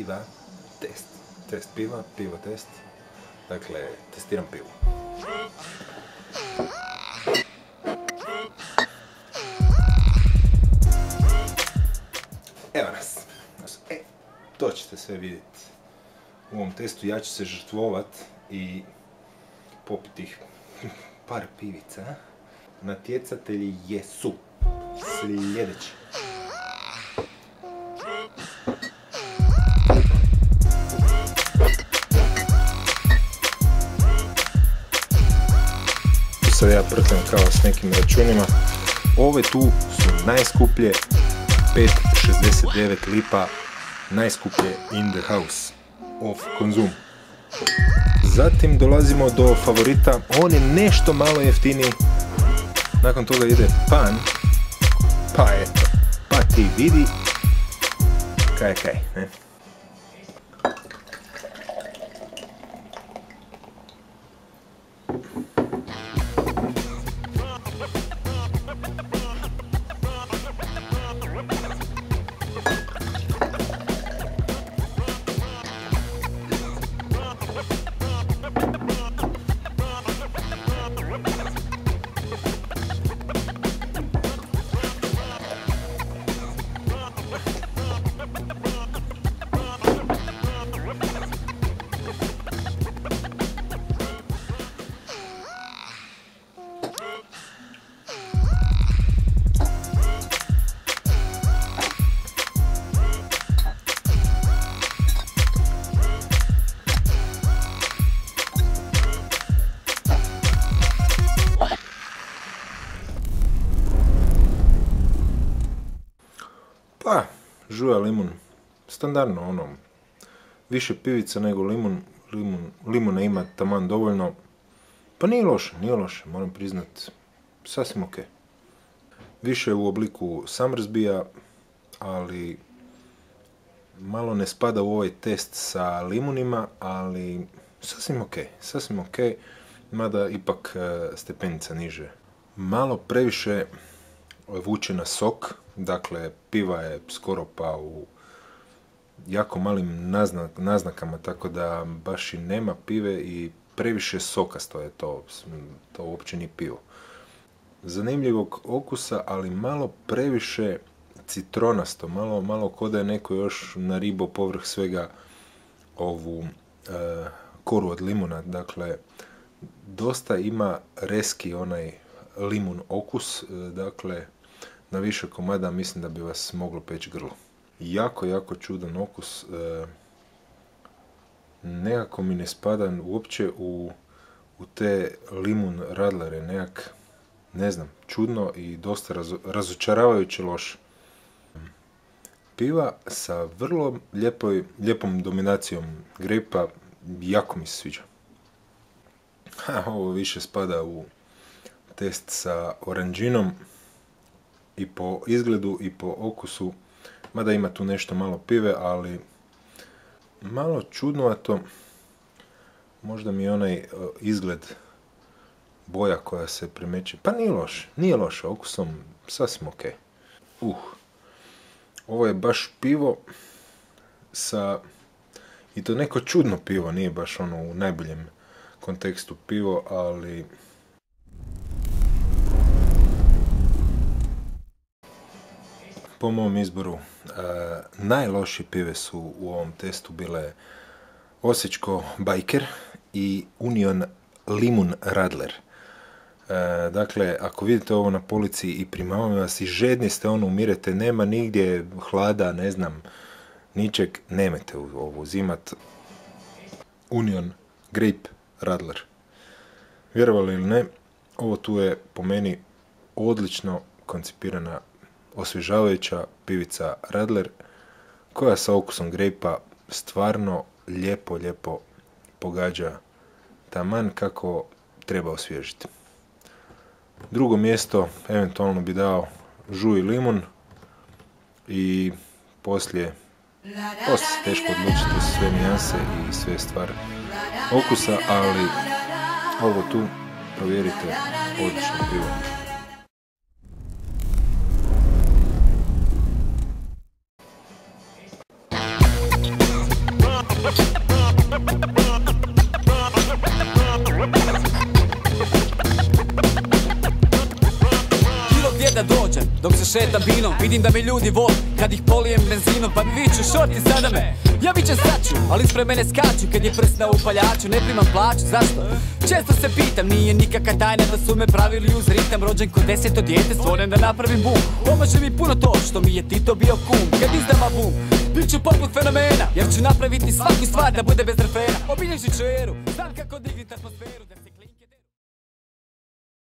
da, test piva, pivo test. Dakle, testiram pivo. Evo nas. To ćete sve vidjeti u ovom testu. Ja ću se žrtvovat i popiti ih par pivica. Natjecatelji jesu sljedeći. Sad ja prknem kao s nekim računima. Ove tu su najskuplje, 5,69 lipa, najskuplje in the house of Konzum. Zatim dolazimo do favorita, on je nešto malo jeftiniji. Nakon toga ide Pan, pa eto, pa ti vidi kaj, ne? Pa, žuja limun, standardno ono, više pivica nego limun, limuna ima taman dovoljno, pa nije loše, moram priznat, sasvim ok. Više u obliku samrzbija, ali malo ne spada u ovaj test sa limunima, ali sasvim ok, mada ipak stepenica niže. Malo previše vuče na sok, dakle piva je skoro pa u jako malim naznakama, tako da baš i nema pive i previše sokasto je to uopće nije pivo. Zanimljivog okusa, ali malo previše citronasto, malo ko da je neko još naribo povrh svega ovu koru od limuna, dakle dosta ima reski onaj limun okus, dakle na više komada mislim da bi vas moglo peći grlo. Jako čudan okus, nekako mi ne spada uopće u te limun radlere, ne znam, čudno i dosta razočaravajuće loše. Piva sa vrlo lijepom dominacijom grejpa, jako mi se sviđa. Ovo više spada u test sa oranđinom, i po izgledu i po okusu, mada ima tu nešto malo pive, ali malo čudnovato. Možda mi je onaj izgled, boja koja se primeće, pa nije loše, okusom sasvim ok. Ovo je baš pivo i to neko čudno pivo, nije baš ono u najboljem kontekstu pivo, ali po mom izboru najlošije pive su u ovom testu bile Osječko Biker i Union Limun Radler. Dakle, ako vidite ovo na polici i primavam vas i žedni ste, umirete, nema nigdje hlada, ne znam, ničeg, nemojte ovo uzimat. Union Grape Radler. Vjerovali ili ne, ovo tu je po meni odlično koncipirana osvježavajuća pivica Radler, koja sa okusom grejpa stvarno lijepo pogađa taman kako treba osvježiti. Drugo mjesto eventualno bi dao žuj limun i poslije se teško odlučiti uz sve nijanse i sve stvari okusa, ali ovo tu provjerite, odlično pivo. dok se šetam binom. Vidim da me ljudi vole kad ih polijem benzinom, pa mi viču šorti sada me. Ja vičem sad ću, ali ispred mene skaču kad je prst na upaljaču. Ne primam plaću, zašto? Često se pitam, nije nikakva tajna da su me pravili uz ritam. Rođen ko 10. dijete, stvoren da napravim bum. Pomaže mi puno to što mi je Tito bio kum. Kad izdam album, bit ću poput fenomena, jer ću napraviti svaku stvar da bude bez refrena. Obilježit ću eru, znam kako dignit atmosferu.